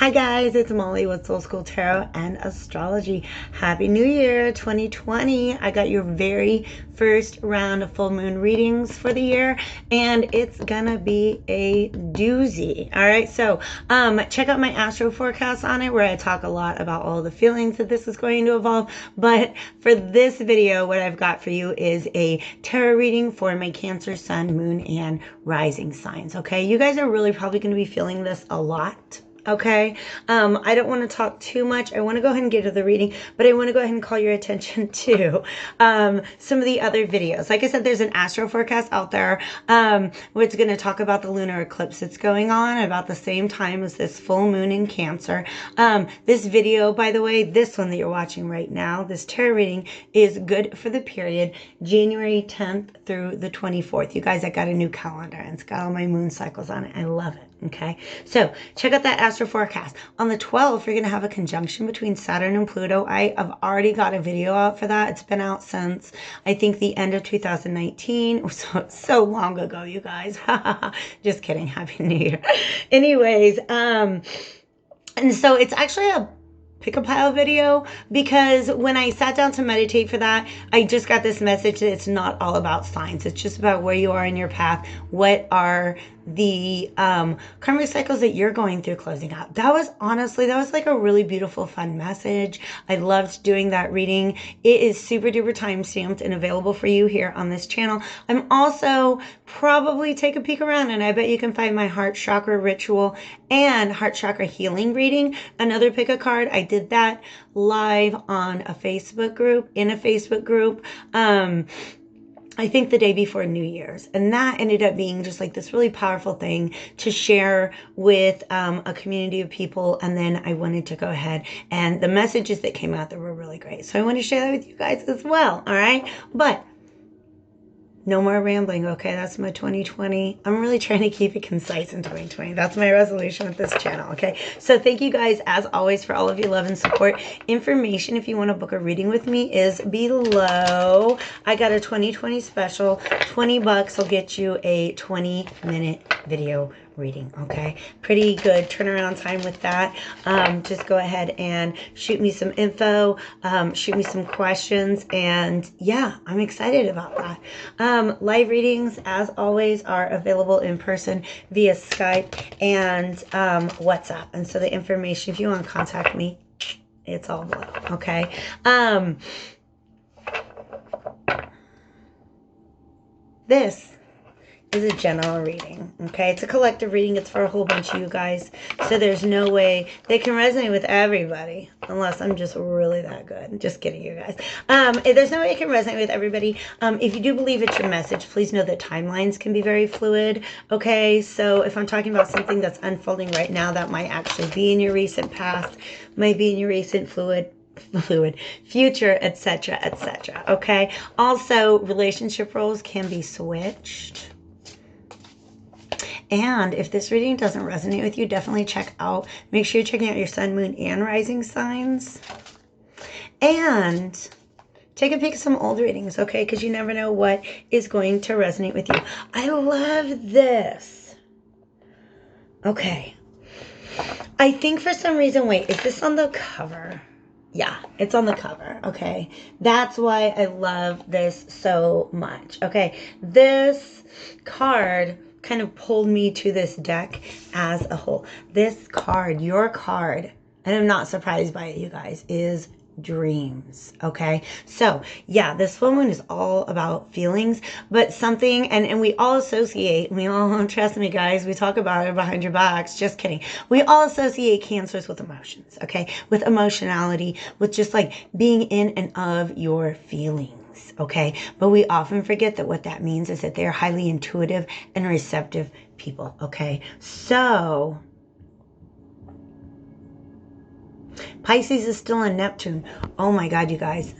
Hi guys, it's Molly with Soul School Tarot and Astrology. Happy New Year 2020. I got your very first round of full moon readings for the year and it's gonna be a doozy. All right, so check out my astro forecast on it where I talk a lot about all the feelings that this is going to evolve. But for this video, what I've got for you is a tarot reading for my Cancer, Sun, Moon, and Rising signs. Okay, you guys are really probably going to be feeling this a lot. Okay, I don't want to talk too much. I want to go ahead and get to the reading, but I want to go ahead and call your attention to some of the other videos. Like I said, there's an astro forecast out there which is going to talk about the lunar eclipse that's going on about the same time as this full moon in Cancer. This video, by the way, this one that you're watching right now, this tarot reading is good for the period January 10th through the 24th. You guys, I got a new calendar and it's got all my moon cycles on it. I love it. Okay, so check out that astro forecast. On the 12th, you're going to have a conjunction between Saturn and Pluto. I have already got a video out for that. It's been out since, I think, the end of 2019. So long ago, you guys. Just kidding. Happy New Year. Anyways, and so it's actually a pick a pile video because when I sat down to meditate for that, I just got this message that it's not all about signs. It's just about where you are in your path. What are the karmic cycles that you're going through closing out? That was like a really beautiful, fun message. I loved doing that reading. It is super duper time stamped and available for you here on this channel. I'm also probably take a peek around and I bet you can find my heart chakra ritual and heart chakra healing reading. Another pick a card. I did that live on a Facebook group, I think the day before New Year's. And that ended up being just like this really powerful thing to share with a community of people. And then I wanted to go ahead and the messages that came out that were really great. So I want to share that with you guys as well. All right. But no more rambling, okay? That's my 2020. I'm really trying to keep it concise in 2020. That's my resolution with this channel, okay? So thank you guys, as always, for all of your love and support. Information, if you want to book a reading with me, is below. I got a 2020 special. 20 bucks will get you a 20-minute video reading, okay? Pretty good turnaround time with that. Just go ahead and shoot me some info, shoot me some questions, and yeah, I'm excited about that. Live readings, as always, are available in person via Skype and WhatsApp. And so the information, if you want to contact me, it's all below, okay? This is a general reading, okay? It's a collective reading. It's for a whole bunch of you guys. So there's no way they can resonate with everybody unless I'm just really that good. Just kidding, you guys. There's no way it can resonate with everybody. If you do believe it's your message, please know that timelines can be very fluid, okay? So if I'm talking about something that's unfolding right now, that might actually be in your recent past, might be in your recent fluid future, etc., etc., okay? Also, relationship roles can be switched. And if this reading doesn't resonate with you, definitely make sure you're checking out your sun, moon, and rising signs. And take a peek at some old readings, okay? Because you never know what is going to resonate with you. I love this. Okay. I think for some reason, wait, is this on the cover? Yeah, it's on the cover, okay? That's why I love this so much, okay? This card kind of pulled me to this deck as a whole. This card, your card, and I'm not surprised by it, you guys, is dreams, okay? So yeah, this full moon is all about feelings, but something, and we all associate, trust me guys, we talk about it behind your backs, just kidding. We all associate cancers with emotions, okay? With emotionality, with just like being in and of your feelings. Okay, but we often forget that what that means is that they're highly intuitive and receptive people. Okay, so Pisces is still in Neptune. Oh my God, you guys.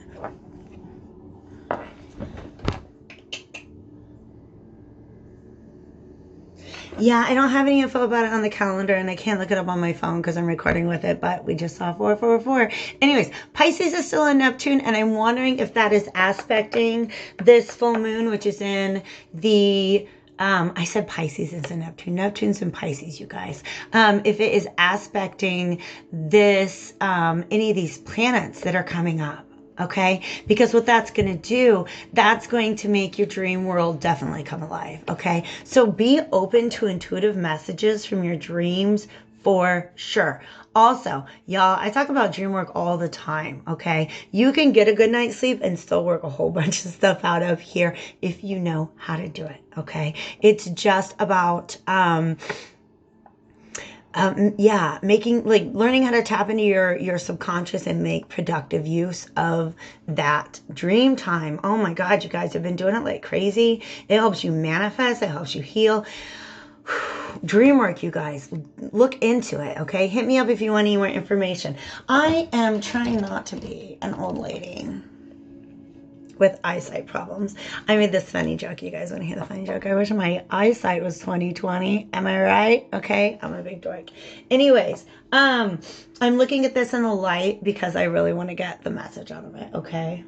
Yeah, I don't have any info about it on the calendar, and I can't look it up on my phone because I'm recording with it, but we just saw 444. Anyways, Pisces is still in Neptune, and I'm wondering if that is aspecting this full moon, which is in the I said Pisces is in Neptune. Neptune's in Pisces, you guys. If it is aspecting this, any of these planets that are coming up. Okay, because what that's going to do, that's going to make your dream world definitely come alive. Okay, so be open to intuitive messages from your dreams for sure. Also, y'all, I talk about dream work all the time. Okay, you can get a good night's sleep and still work a whole bunch of stuff out of here if you know how to do it. Okay, it's just about yeah, making, like, learning how to tap into your subconscious and make productive use of that dream time. Oh my God, you guys have been doing it like crazy. It helps you manifest, it helps you heal. Dream work, you guys, look into it. Okay, hit me up if you want any more information. I am trying not to be an old lady with eyesight problems. I made this funny joke. You guys want to hear the funny joke? I wish my eyesight was 20/20. Am I right? Okay, I'm a big dork. Anyways, I'm looking at this in the light because I really want to get the message out of it. Okay.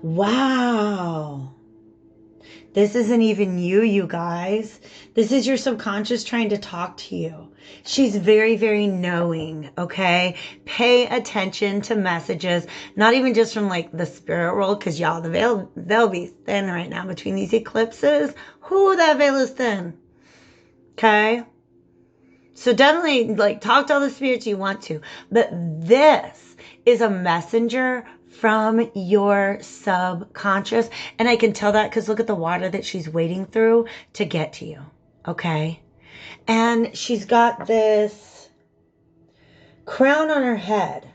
Wow. This isn't even you, you guys. This is your subconscious trying to talk to you. She's very, very knowing, okay? Pay attention to messages, not even just from like the spirit world, because y'all, the veil, they'll be thin right now between these eclipses. Whoo, that veil is thin, okay? So definitely, like, talk to all the spirits you want to. But this is a messenger from your subconscious. And I can tell that because look at the water that she's wading through to get to you. Okay? And she's got this crown on her head.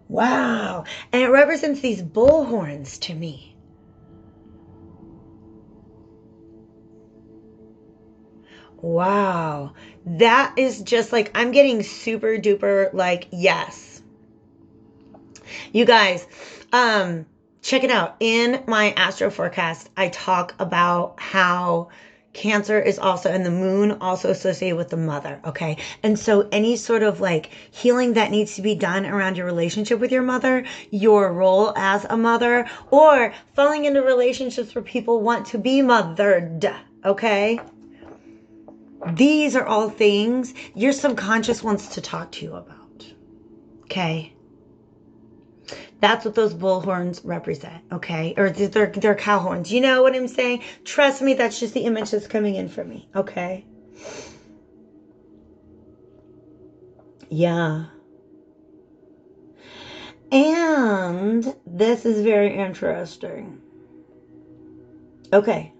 Wow. And it represents these bull horns to me. Wow. That is just like, I'm getting super duper like, yes. You guys, check it out. In my astro forecast, I talk about how Cancer is also, and the moon also associated with the mother, okay? And so any sort of like healing that needs to be done around your relationship with your mother, your role as a mother, or falling into relationships where people want to be mothered, okay? These are all things your subconscious wants to talk to you about, okay? That's what those bull horns represent, okay? Or they're cow horns. You know what I'm saying? Trust me, that's just the image that's coming in for me, okay? Yeah. And this is very interesting. Okay.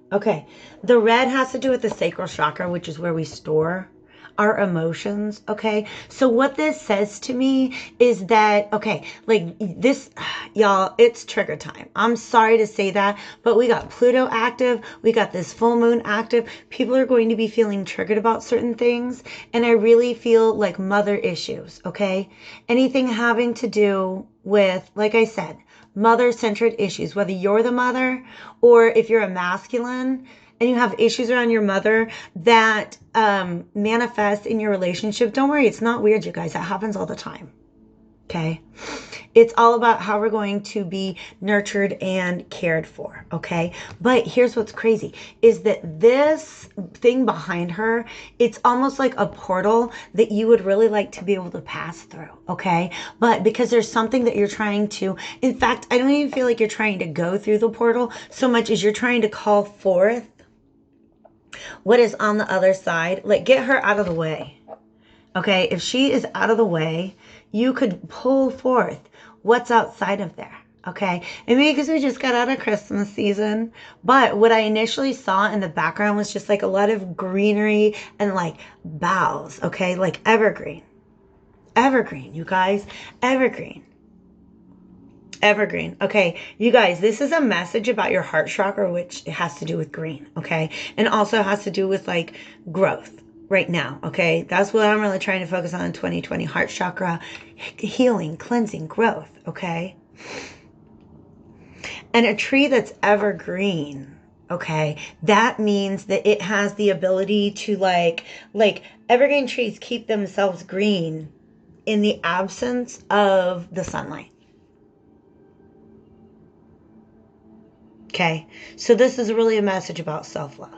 The red has to do with the sacral chakra, which is where we store our emotions. Okay. So what this says to me is that, okay, like this, y'all, it's trigger time. I'm sorry to say that, but we got Pluto active. We got this full moon active. People are going to be feeling triggered about certain things. And I really feel like mother issues. Okay. Anything having to do with, like I said, mother-centered issues, whether you're the mother or if you're a masculine and you have issues around your mother that manifest in your relationship, don't worry, it's not weird, you guys. That happens all the time. Okay? It's all about how we're going to be nurtured and cared for, okay? But here's what's crazy, is that this thing behind her, it's almost like a portal that you would really like to be able to pass through, okay? But because there's something that you're trying to, in fact, I don't even feel like you're trying to go through the portal so much as you're trying to call forth what is on the other side. Like, get her out of the way, okay? If she is out of the way, you could pull forth what's outside of there, okay? And maybe because we just got out of Christmas season, but what I initially saw in the background was just like a lot of greenery and like boughs, okay? Like evergreen, you guys, evergreen. Okay, you guys, this is a message about your heart chakra, which has to do with green, okay? And also has to do with like growth right now, okay? That's what I'm really trying to focus on in 2020. Heart chakra, healing, cleansing, growth, okay? And a tree that's evergreen, okay, that means that it has the ability to like evergreen trees keep themselves green in the absence of the sunlight. Okay. So this is really a message about self-love.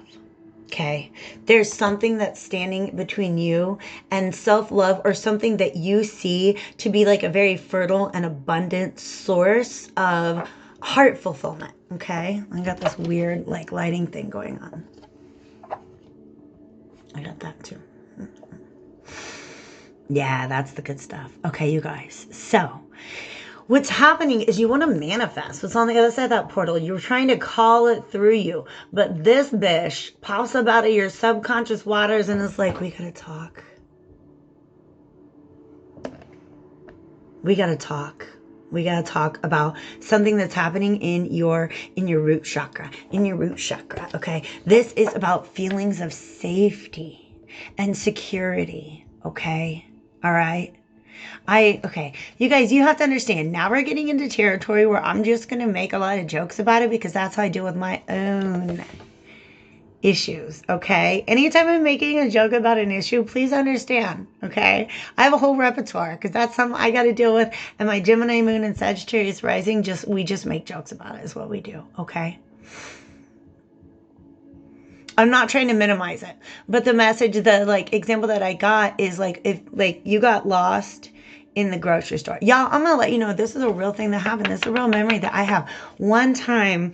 Okay. There's something that's standing between you and self-love, or something that you see to be like a very fertile and abundant source of heart fulfillment. Okay. I got this weird like lighting thing going on. I got that too. Yeah, that's the good stuff. Okay, you guys. So what's happening is you want to manifest what's on the other side of that portal. You're trying to call it through you. But this bish pops up out of your subconscious waters and is like, we got to talk. We got to talk. We got to talk about something that's happening in your root chakra, okay? This is about feelings of safety and security, okay? All right? Okay, you guys, you have to understand, now we're getting into territory where I'm just going to make a lot of jokes about it, because that's how I deal with my own issues, okay? Anytime I'm making a joke about an issue, please understand, okay? I have a whole repertoire, because that's something I got to deal with, and my Gemini moon and Sagittarius rising, we just make jokes about it is what we do, okay? I'm not trying to minimize it, but the message, the like example that I got is like, if like you got lost in the grocery store. Y'all, I'm gonna let you know, this is a real thing that happened. This is a real memory that I have. One time,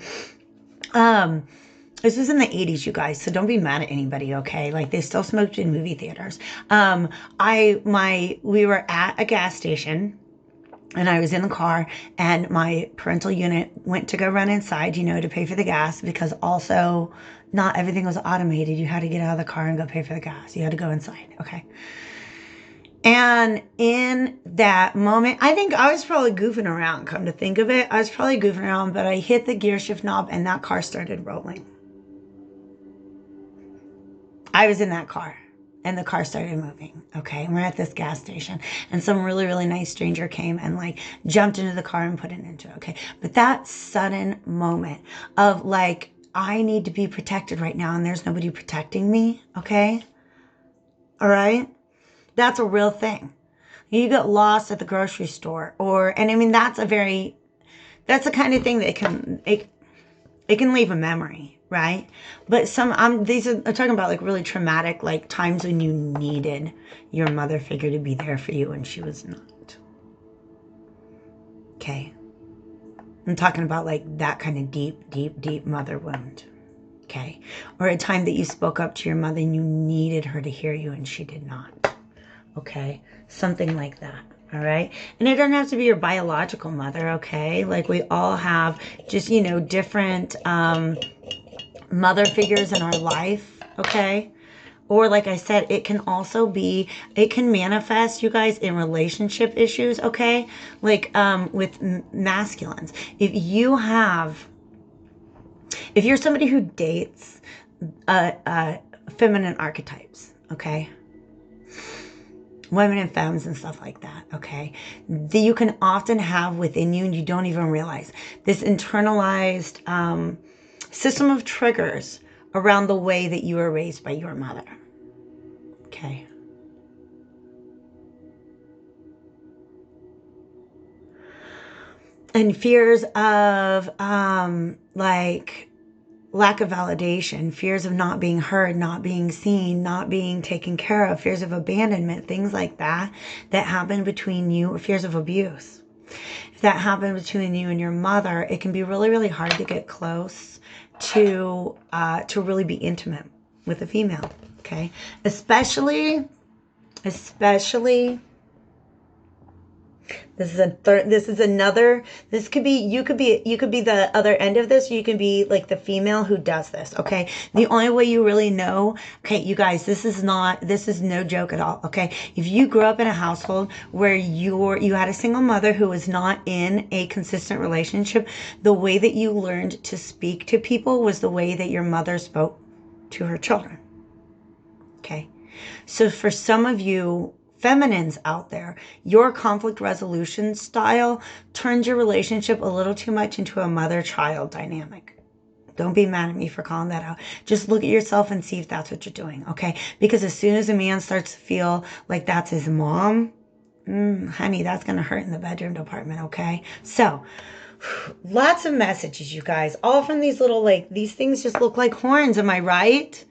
this was in the 80s, you guys, so don't be mad at anybody, okay? Like, they still smoked in movie theaters. We were at a gas station, and I was in the car, and my parental unit went to go run inside, to pay for the gas, because also not everything was automated. You had to get out of the car and go pay for the gas. You had to go inside, okay? And in that moment, I think I was probably goofing around, come to think of it. I was probably goofing around, but I hit the gear shift knob, and that car started rolling. I was in that car, and the car started moving, okay? And we're at this gas station, and some really, really nice stranger came and like jumped into the car and put it into it, okay? But that sudden moment of like, I need to be protected right now, and there's nobody protecting me, okay? All right? That's a real thing. You get lost at the grocery store, and I mean, that's the kind of thing that it can leave a memory, right? But I'm talking about like really traumatic, like times when you needed your mother figure to be there for you and she was not. Okay. I'm talking about like that kind of deep, deep, deep mother wound. Okay. Or a time that you spoke up to your mother and you needed her to hear you and she did not. Okay. Something like that. All right. And it doesn't have to be your biological mother. Okay. Like, we all have just, different mother figures in our life. Okay. Or like I said, it can manifest, you guys, in relationship issues. Okay. Like with masculines. If you're somebody who dates feminine archetypes. Okay. Women and femmes and stuff like that, okay? You can often have within you, and you don't even realize, this internalized system of triggers around the way that you were raised by your mother, okay? And fears of like lack of validation, fears of not being heard, not being seen, not being taken care of, fears of abandonment, things like that happen between you, or fears of abuse. If that happened between you and your mother, it can be really, really hard to get close to really be intimate with a female, okay? Especially this could be, you could be the other end of this, or you can be like the female who does this, okay? The only way you really know, okay, you guys, this is no joke at all, okay? If you grew up in a household where you had a single mother who was not in a consistent relationship, the way that you learned to speak to people was the way that your mother spoke to her children, okay? So for some of you feminines out there, your conflict resolution style turns your relationship a little too much into a mother-child dynamic. Don't be mad at me for calling that out. Just look at yourself and see if that's what you're doing, okay? Because as soon as a man starts to feel like that's his mom, honey, that's going to hurt in the bedroom department, okay? So Lots of messages, you guys. All from these little, like, these things just look like horns. Am I right?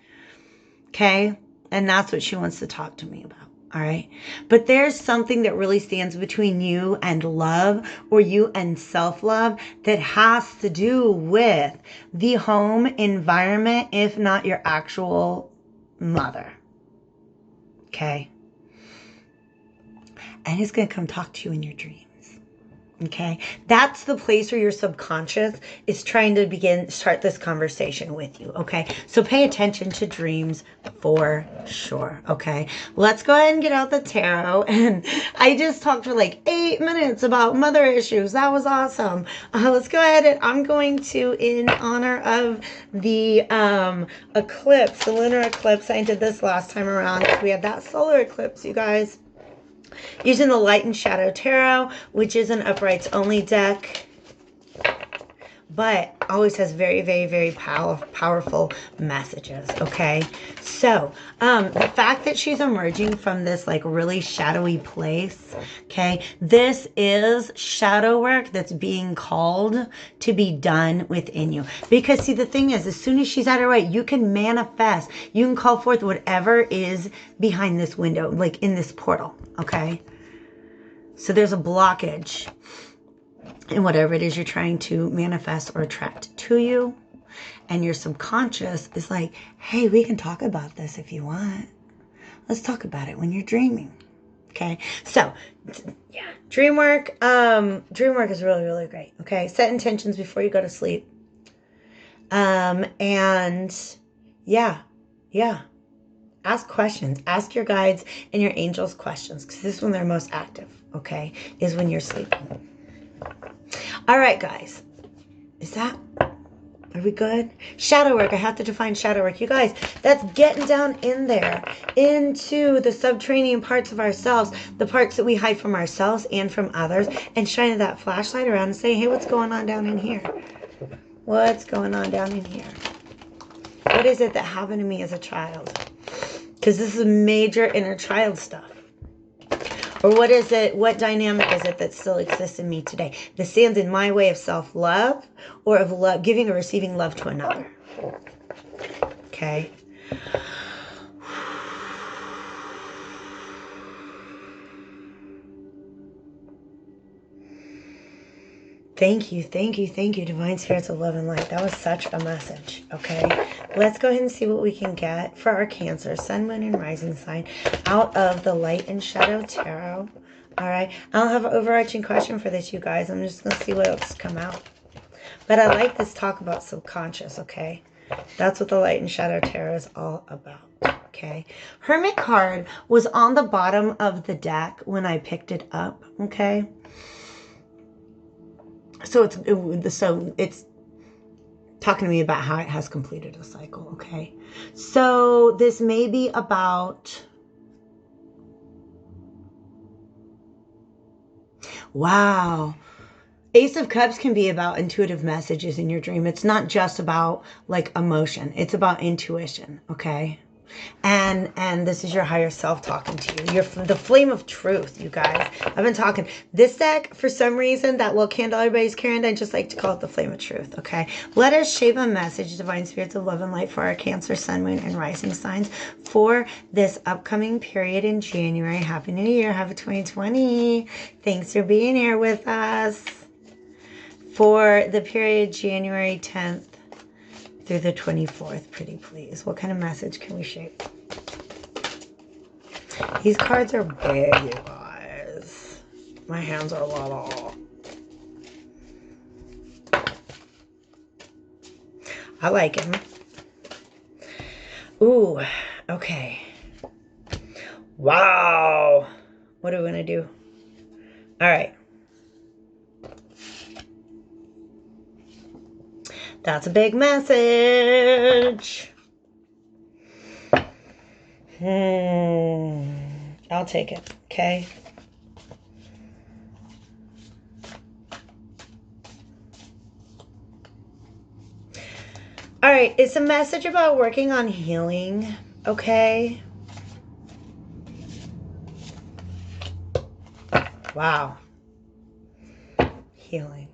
Okay. And that's what she wants to talk to me about. All right. But there's something that really stands between you and love, or you and self-love, that has to do with the home environment, if not your actual mother. Okay. And he's going to come talk to you in your dreams. Okay, that's the place where your subconscious is trying to start this conversation with you. Okay, so pay attention to dreams for sure. Okay, let's go ahead and get out the tarot. And I just talked for like 8 minutes about mother issues. That was awesome. Let's go ahead, and I'm going to, in honor of the eclipse, the lunar eclipse. I did this last time around. We had that solar eclipse, you guys. Using the Light and Shadow Tarot, which is an uprights only deck, but always has very, very, very powerful messages. Okay, so the fact that she's emerging from this like really shadowy place, okay, this is shadow work that's being called to be done within you. Because see, the thing is, as soon as she's at her right, you can manifest, you can call forth whatever is behind this window, like in this portal. Okay, so there's a blockage in whatever it is you're trying to manifest or attract to you. And your subconscious is like, hey, we can talk about this if you want. Let's talk about it when you're dreaming. Okay, so yeah, dream work is really, really great. Okay, set intentions before you go to sleep. And yeah. Ask questions. Ask your guides and your angels questions, because this is when they're most active, okay, is when you're sleeping. All right, guys. Are we good? Shadow work. I have to define shadow work. You guys, that's getting down in there into the subterranean parts of ourselves, the parts that we hide from ourselves and from others, and shining that flashlight around and saying, hey, what's going on down in here? What's going on down in here? What is it that happened to me as a child? Because this is major inner child stuff. Or what is it, what dynamic is it that still exists in me today? That stands in my way of self-love, or of love, giving or receiving love to another. Okay. Thank you, Divine Spirits of Love and Light. That was such a message, okay? Let's go ahead and see what we can get for our Cancer, Sun, Moon, and Rising sign out of the Light and Shadow Tarot, all right? I don't have an overarching question for this, you guys. I'm just going to see what else come out. But I like this talk about subconscious, okay? That's what the Light and Shadow Tarot is all about, okay? Hermit card was on the bottom of the deck when I picked it up, okay? So it's talking to me about how it has completed a cycle, okay? So this may be about, wow. Ace of Cups can be about intuitive messages in your dream. It's not just about like emotion. It's about intuition, okay? And this is your higher self talking to you. You're the flame of truth, you guys. I've been talking. This deck, for some reason, that little candle everybody's carrying, I just like to call it the flame of truth, okay? Let us shape a message, Divine Spirits of Love and Light, for our Cancer, Sun, Moon, and Rising signs for this upcoming period in January. Happy New Year. Happy 2020. Thanks for being here with us for the period January 10th through the 24th, pretty please. What kind of message can we shape? These cards are big, you guys. My hands are little. I like him. Ooh, okay. Wow. What are we going to do? All right. That's a big message. I'll take it, okay? All right, it's a message about working on healing, okay? Wow. Healing.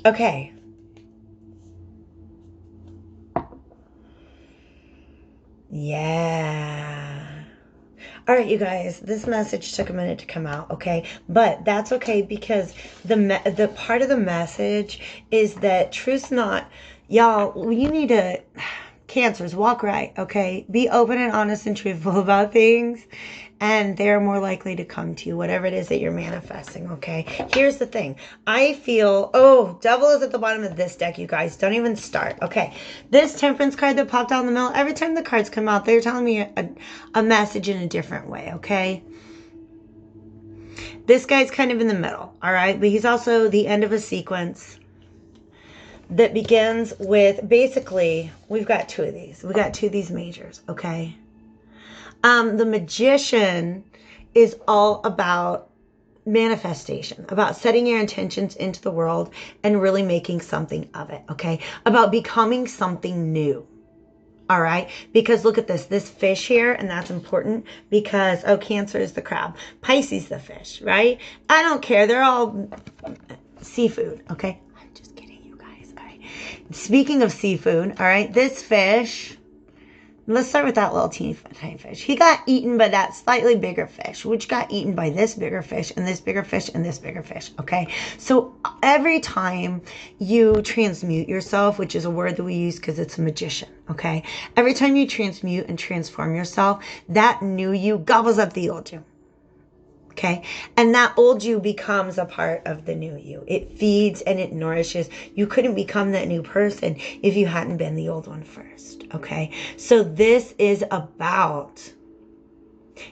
Okay. Yeah. All right, you guys, this message took a minute to come out, okay? But that's okay because the part of the message is that truth's not, y'all, you need to, Cancers, walk right, okay? Be open and honest and truthful about things, and they're more likely to come to you, whatever it is that you're manifesting, okay? Here's the thing. I feel, oh, devil is at the bottom of this deck, you guys. Don't even start, okay? This temperance card that popped out in the middle, every time the cards come out, they're telling me a message in a different way, okay? This guy's kind of in the middle, all right? But he's also the end of a sequence that begins with, basically, we've got two of these. We got two of these majors, okay? The Magician is all about manifestation, about setting your intentions into the world and really making something of it, okay? About becoming something new. All right, because look at this fish here, and that's important because, oh, Cancer is the crab, Pisces the fish, right? I don't care. They're all seafood, okay? I'm just kidding, you guys. All right. Speaking of seafood, all right, this fish, let's start with that little teeny tiny fish. He got eaten by that slightly bigger fish, which got eaten by this bigger fish and this bigger fish and this bigger fish, okay? So every time you transmute yourself, which is a word that we use because it's a magician, okay? Every time you transmute and transform yourself, that new you gobbles up the old you. Okay. And that old you becomes a part of the new you. It feeds and it nourishes. You couldn't become that new person if you hadn't been the old one first. Okay. So this is about,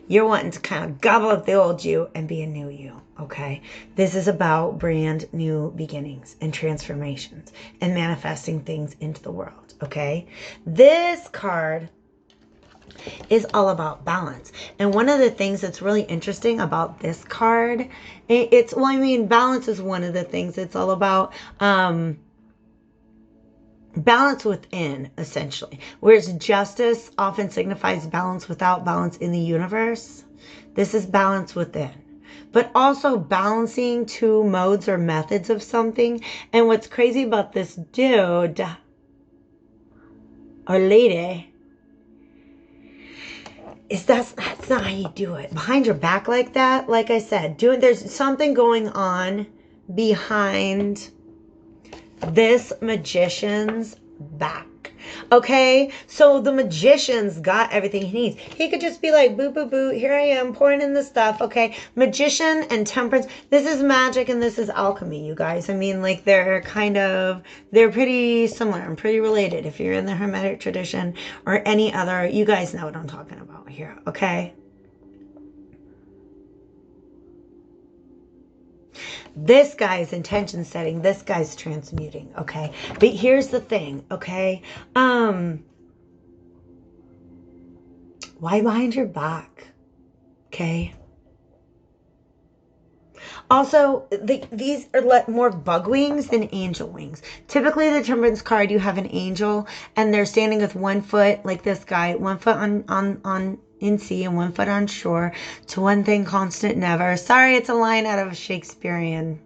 you're wanting to kind of gobble up the old you and be a new you. Okay. This is about brand new beginnings and transformations and manifesting things into the world. Okay. This card is all about balance. And one of the things that's really interesting about this card, it's, well, I mean, balance is one of the things it's all about. Balance within, essentially. Whereas justice often signifies balance without, balance in the universe. This is balance within. But also balancing two modes or methods of something. And what's crazy about this dude or lady is that's not how you do it. Behind your back like that, like I said, there's something going on behind this magician's back. Okay, so the magician's got everything he needs. He could just be like, boo, boo, boo, here I am pouring in the stuff. Okay, magician and temperance. This is magic and this is alchemy, you guys. I mean, like they're pretty similar and pretty related. If you're in the Hermetic tradition or any other, you guys know what I'm talking about here. Okay. This guy's intention setting, this guy's transmuting, okay? But here's the thing, okay? Why behind your back? Okay? Also, these are more bug wings than angel wings. Typically, the temperance card, you have an angel, and they're standing with one foot, like this guy, one foot on in sea and one foot on shore, to one thing constant never. Sorry, it's a line out of a Shakespearean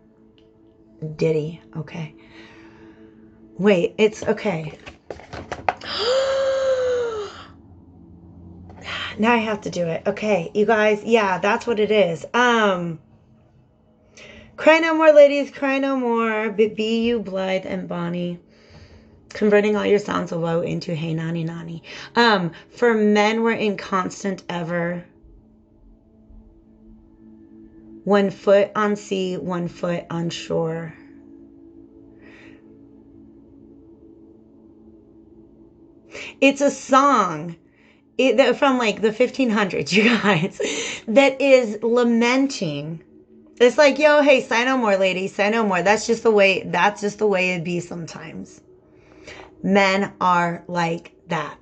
ditty. Okay. Wait, it's okay. Now I have to do it. Okay, you guys, yeah, that's what it is. Cry no more, ladies, cry no more. But be you blithe and bonny, converting all your sounds of woe into hey nani nani. For men, we're in constant ever. One foot on sea, one foot on shore. It's a song from like the 1500s, you guys, that is lamenting. It's like, yo, hey, sigh no more, lady, sigh no more. That's just the way it be sometimes. Men are like that.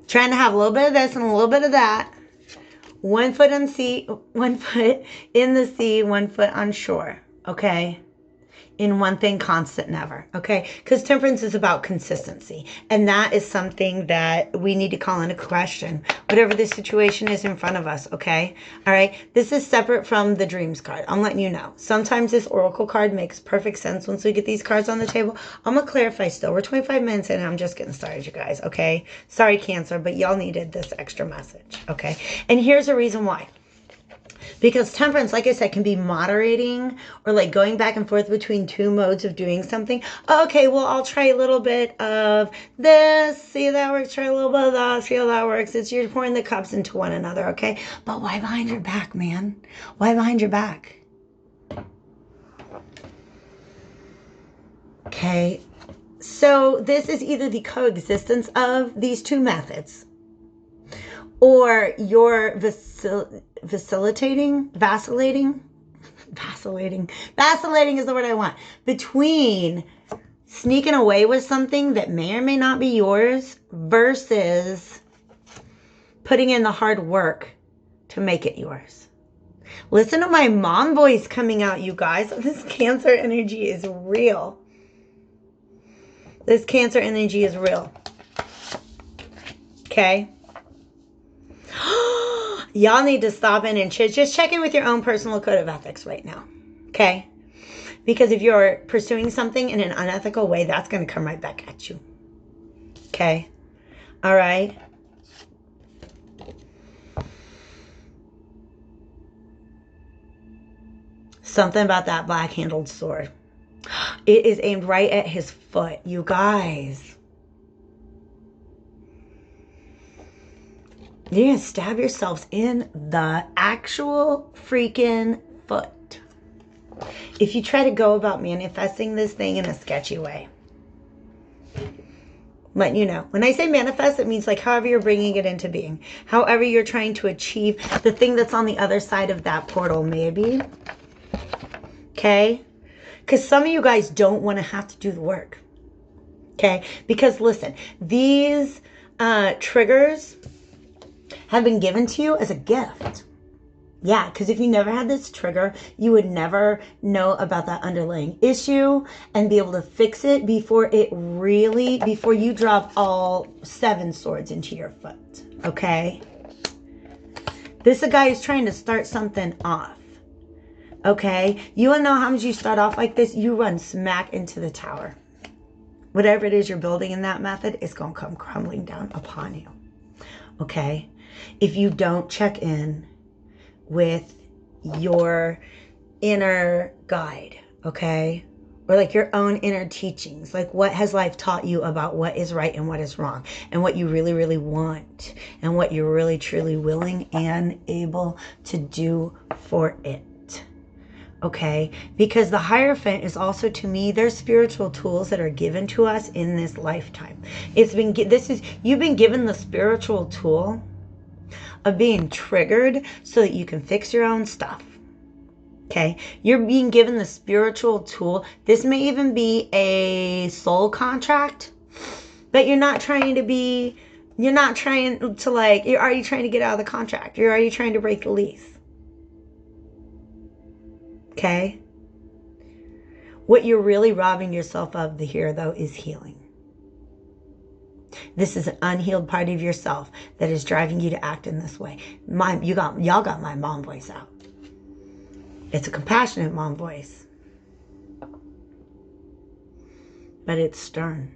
Trying to have a little bit of this and a little bit of that. One foot in sea, one foot in the sea, one foot on shore. Okay? in one thing, constant never, okay? Because temperance is about consistency, and that is something that we need to call into question, whatever the situation is in front of us, okay? All right, this is separate from the dreams card. I'm letting you know. Sometimes this oracle card makes perfect sense once we get these cards on the table. I'm gonna clarify still. We're 25 minutes in, and I'm just getting started, you guys, okay? Sorry, Cancer, but y'all needed this extra message, okay? And here's the reason why. Because temperance, like I said, can be moderating or like going back and forth between two modes of doing something. Okay, well, I'll try a little bit of this. See if that works. Try a little bit of that. See how that works. It's you're pouring the cups into one another, okay? But why behind your back, man? Why behind your back? Okay, so this is either the coexistence of these two methods, or you're vacillating is the word I want, between sneaking away with something that may or may not be yours versus putting in the hard work to make it yours. Listen to my mom voice coming out, you guys. This Cancer energy is real. This Cancer energy is real. Okay? Y'all need to stop in and just check in with your own personal code of ethics right now. Okay? Because if you're pursuing something in an unethical way, that's going to come right back at you. Okay? All right? Something about that black-handled sword. It is aimed right at his foot, you guys. You're going to stab yourselves in the actual freaking foot if you try to go about manifesting this thing in a sketchy way. Letting you know. When I say manifest, it means like however you're bringing it into being. However you're trying to achieve the thing that's on the other side of that portal, maybe. Okay? Because some of you guys don't want to have to do the work. Okay? Because listen, these triggers have been given to you as a gift. Yeah, because if you never had this trigger, you would never know about that underlying issue and be able to fix it before you drop all 7 swords into your foot. Okay? This is a guy who's trying to start something off. Okay? You want to know how much you start off like this? You run smack into the tower. Whatever it is you're building in that method, it's going to come crumbling down upon you. Okay? If you don't check in with your inner guide, okay? Or like your own inner teachings, like what has life taught you about what is right and what is wrong, and what you really, really want, and what you're really, truly willing and able to do for it. Okay, because the Hierophant is also, to me, there's spiritual tools that are given to us in this lifetime. You've been given the spiritual tool of being triggered so that you can fix your own stuff. Okay, you're being given the spiritual tool. This may even be a soul contract, but you're already trying to get out of the contract. You're already trying to break the lease. Okay? What you're really robbing yourself of here, though, is healing. This is an unhealed part of yourself that is driving you to act in this way. Y'all got my mom voice out. It's a compassionate mom voice. But it's stern.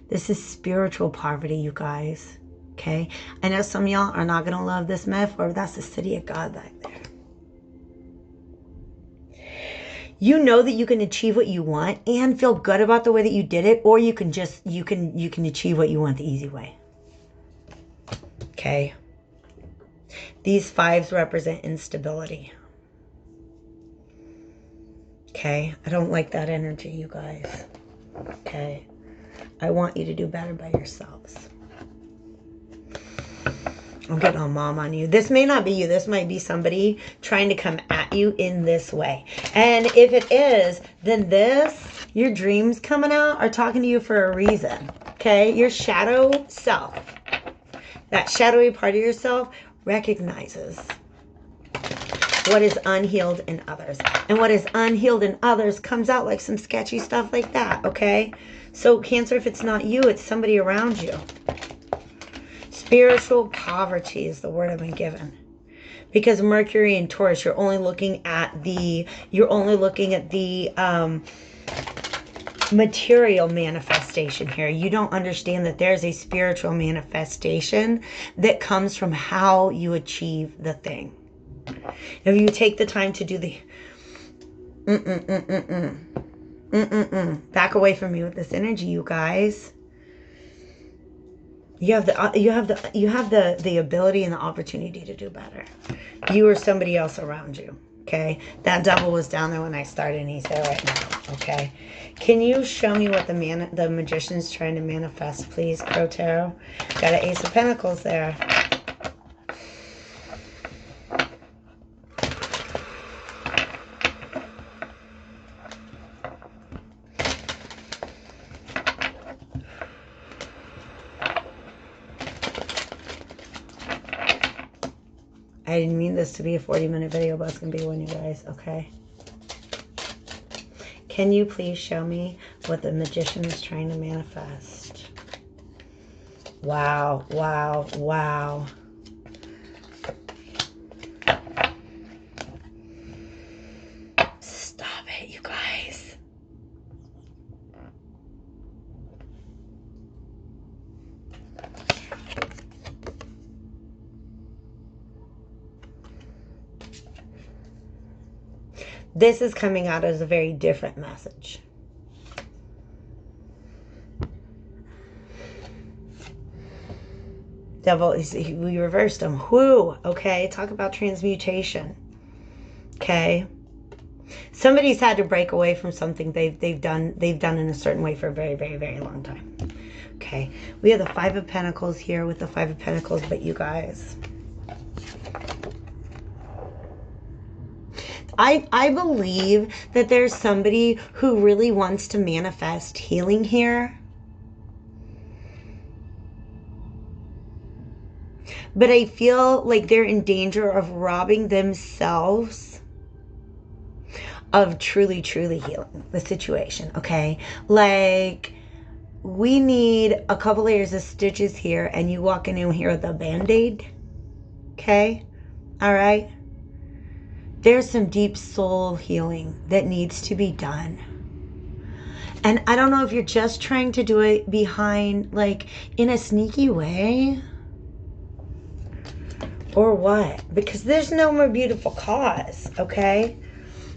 This is spiritual poverty, you guys. Okay? I know some of y'all are not going to love this metaphor, but that's the city of God right there. You know that you can achieve what you want and feel good about the way that you did it, or you can achieve what you want the easy way. Okay? These 5s represent instability. Okay? I don't like that energy, you guys. Okay? I want you to do better by yourselves. I'm getting all mom on you. This may not be you. This might be somebody trying to come at you in this way. And if it is, then your dreams coming out are talking to you for a reason. Okay? Your shadow self, that shadowy part of yourself, recognizes what is unhealed in others. And what is unhealed in others comes out like some sketchy stuff like that, okay? So Cancer, if it's not you, it's somebody around you. Spiritual poverty is the word I've been given. Because Mercury and Taurus, you're only looking at the material manifestation here. You don't understand that there's a spiritual manifestation that comes from how you achieve the thing. If you take the time to do the back away from me with this energy, you guys. You have the ability and the opportunity to do better. You or somebody else around you. Okay, that devil was down there when I started, and he's there right now. Okay, can you show me what the magician's trying to manifest, please, Crow Tarot? Got an Ace of Pentacles there. I didn't mean this to be a 40-minute video, but it's going to be one, you guys, okay? Can you please show me what the magician is trying to manifest? Wow, wow, wow. Stop it, you guys. This is coming out as a very different message. Devil, we reversed him. Whoo, okay, talk about transmutation. Okay. Somebody's had to break away from something they've done in a certain way for a very, very, very long time. Okay. We have the Five of Pentacles here with the Five of Pentacles, but you guys, I believe that there's somebody who really wants to manifest healing here. But I feel like they're in danger of robbing themselves of truly, truly healing the situation, okay? Like, we need a couple layers of stitches here, and you walk in here with a Band-Aid, okay? All right? There's some deep soul healing that needs to be done. And I don't know if you're just trying to do it behind, like, in a sneaky way, or what? Because there's no more beautiful cause, okay?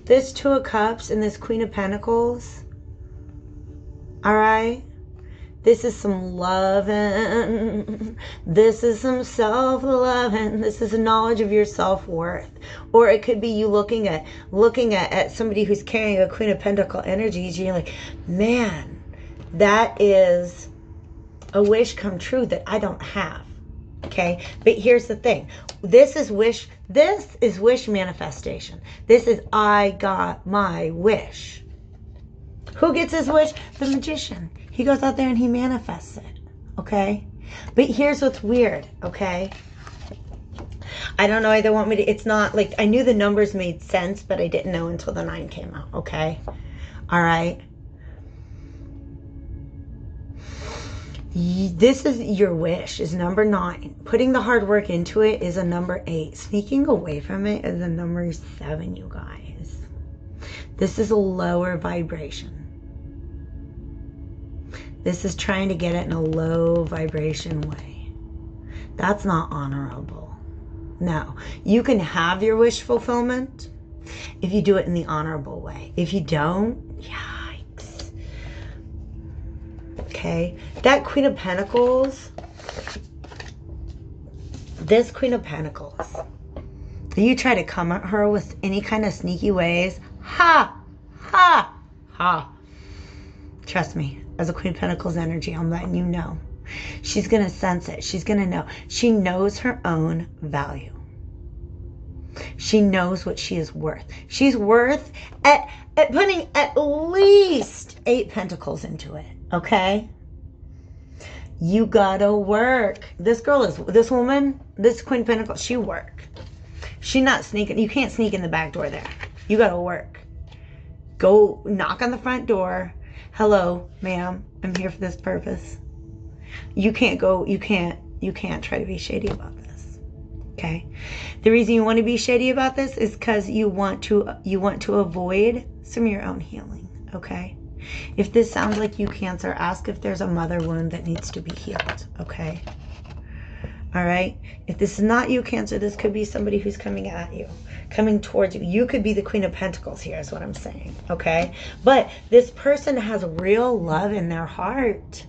This Two of Cups and this Queen of Pentacles, all right? This is some loving. This is some self-loving. This is a knowledge of your self-worth. Or it could be you looking at somebody who's carrying a Queen of Pentacle energies. You're like, man, that is a wish come true that I don't have. Okay, but here's the thing. This is wish manifestation. This is I got my wish. Who gets his wish? The magician. He goes out there and he manifests it. Okay? But here's what's weird, okay? I don't know, either want me to, it's not like, I knew the numbers made sense, but I didn't know until the 9 came out, okay? All right? This is your wish, is number 9. Putting the hard work into it is a number 8. Sneaking away from it is a number 7, you guys. This is a lower vibration. This is trying to get it in a low vibration way. That's not honorable. No. You can have your wish fulfillment if you do it in the honorable way. If you don't, yikes. Okay. That Queen of Pentacles, this Queen of Pentacles, you try to come at her with any kind of sneaky ways, ha, ha, ha. Trust me, as a Queen of Pentacles energy, I'm letting you know. She's going to sense it. She's going to know. She knows her own value. She knows what she is worth. She's worth at putting at least 8 pentacles into it, okay? You gotta work. This woman, this Queen of Pentacles, she worked. She's not sneaking. You can't sneak in the back door there. You got to work. Go knock on the front door. Hello, ma'am. I'm here for this purpose. You can't go. You can't try to be shady about this. Okay. The reason you want to be shady about this is because you want to avoid some of your own healing. Okay. If this sounds like you, Cancer, ask if there's a mother wound that needs to be healed. Okay. All right. If this is not you, Cancer, this could be somebody who's coming at you, coming towards you. You could be the Queen of Pentacles here is what I'm saying. Okay. But this person has real love in their heart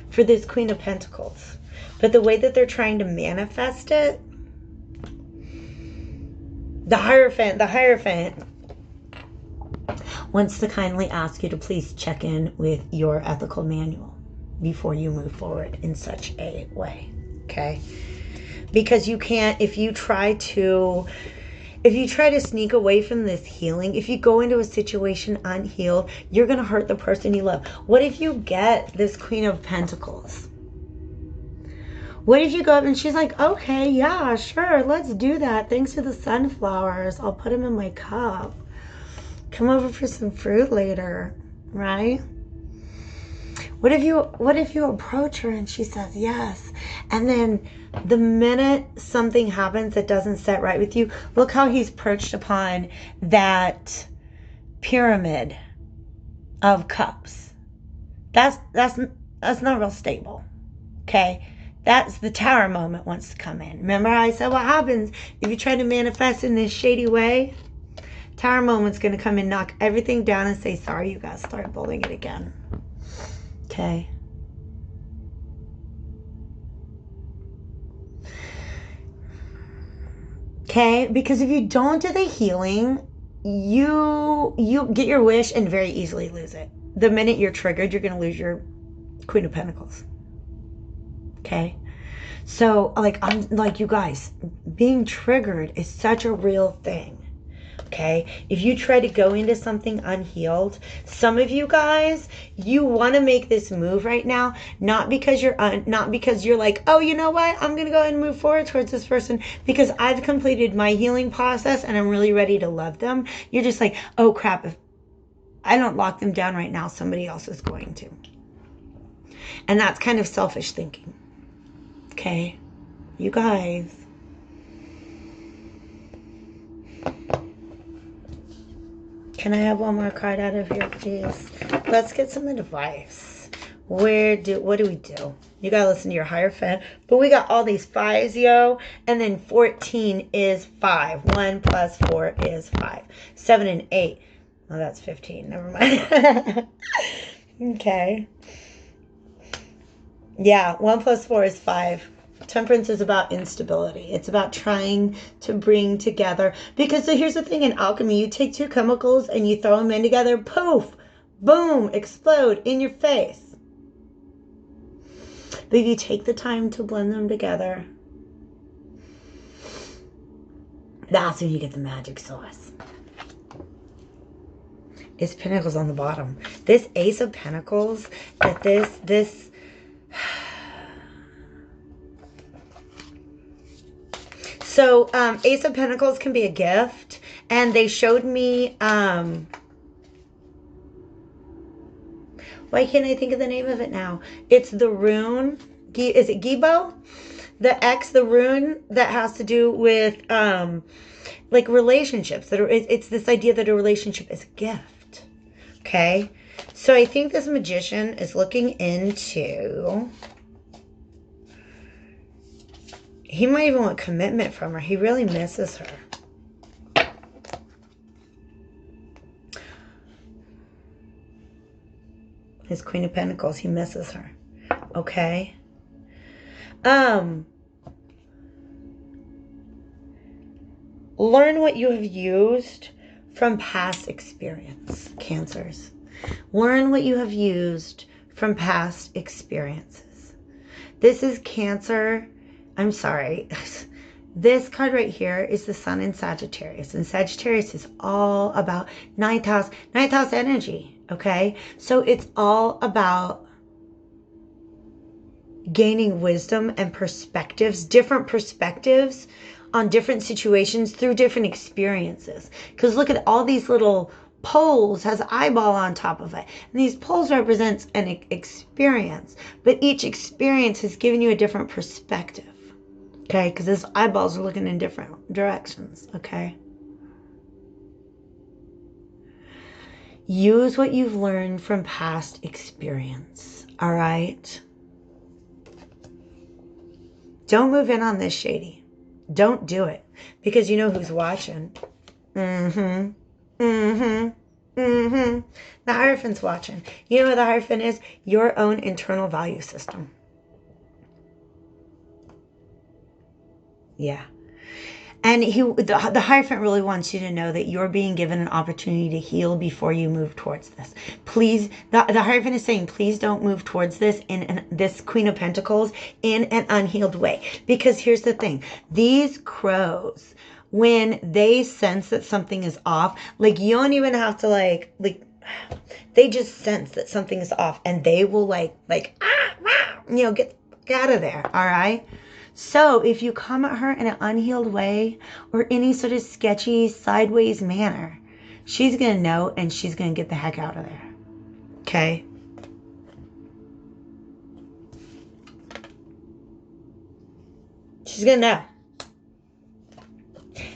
for this Queen of Pentacles. But the way that they're trying to manifest it, the Hierophant wants to kindly ask you to please check in with your ethical manual before you move forward in such a way. Okay? Because you can't, if you try to sneak away from this healing, if you go into a situation unhealed, you're going to hurt the person you love. What if you get this Queen of Pentacles? What if you go up and she's like, okay, yeah, sure, let's do that. Thanks for the sunflowers. I'll put them in my cup. Come over for some fruit later, right? What if you approach her and she says yes, and then the minute something happens that doesn't set right with you, look how he's perched upon that pyramid of cups. That's not real stable. Okay? That's the Tower moment wants to come in. Remember how I said what happens if you try to manifest in this shady way? Tower moment's going to come and knock everything down and say, sorry, you guys start building it again. Okay. Okay, because if you don't do the healing, you get your wish and very easily lose it. The minute you're triggered, you're going to lose your Queen of Pentacles. Okay? So, like you guys, being triggered is such a real thing. Okay, if you try to go into something unhealed, some of you guys, you want to make this move right now, not because you're like, oh, you know what, I'm gonna go ahead and move forward towards this person because I've completed my healing process and I'm really ready to love them. You're just like, oh crap, if I don't lock them down right now, somebody else is going to. And that's kind of selfish thinking. Okay, you guys. Can I have one more card out of here, please? Let's get some advice. What do we do? You gotta listen to your Hierophant. But we got all these fives, yo. And then 14 is 5. 1 plus 4 is 5. 7 and 8. Oh, that's 15. Never mind. Okay. Yeah, 1 plus 4 is 5. Temperance is about instability. It's about trying to bring together. Because here's the thing in alchemy. You take two chemicals and you throw them in together. Poof! Boom! Explode in your face. But if you take the time to blend them together, that's when you get the magic sauce. It's Pentacles on the bottom. This Ace of Pentacles, that this So, Ace of Pentacles can be a gift. And they showed me, why can't I think of the name of it now? It's the rune. Is it Gibo? The rune that has to do with, like relationships. It's this idea that a relationship is a gift. Okay? So I think this magician is looking into... He might even want commitment from her. He really misses her. His Queen of Pentacles, he misses her. Okay. Learn what you have used from past experience, Cancers. Learn what you have used from past experiences. This is Cancer. I'm sorry. This card right here is the Sun in Sagittarius. And Sagittarius is all about ninth house energy. Okay? So it's all about gaining wisdom and perspectives, different perspectives on different situations through different experiences. Because look at all these little poles has an eyeball on top of it. And these poles represents an experience. But each experience has given you a different perspective. Okay? Because those eyeballs are looking in different directions. Okay? Use what you've learned from past experience. All right? Don't move in on this, Shady. Don't do it. Because you know who's watching. Mm-hmm. Mm-hmm. Mm-hmm. The Hierophant's watching. You know what the Hierophant is? Your own internal value system. Yeah. And the Hierophant really wants you to know that you're being given an opportunity to heal before you move towards this. Please, the Hierophant is saying, please don't move towards this this Queen of Pentacles in an unhealed way. Because here's the thing. These crows, when they sense that something is off, like you don't even have to like they just sense that something is off and they will get out of there. All right. So if you come at her in an unhealed way or any sort of sketchy sideways manner, she's going to know and she's going to get the heck out of there. Okay? She's going to know.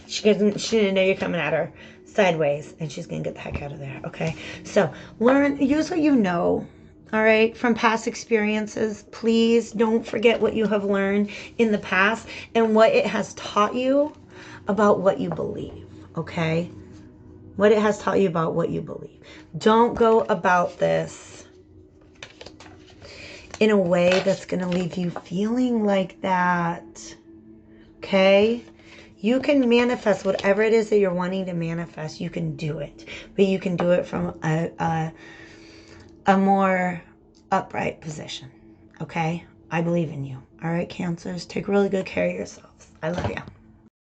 She's going to know you're coming at her sideways and she's going to get the heck out of there. Okay? So use what you know. All right, from past experiences. Please don't forget what you have learned in the past and what it has taught you about what you believe, okay? What it has taught you about what you believe. Don't go about this in a way that's going to leave you feeling like that, okay? You can manifest whatever it is that you're wanting to manifest. You can do it, but you can do it from a more upright position. Okay? I believe in you. All right, Cancers? Take really good care of yourselves. I love you.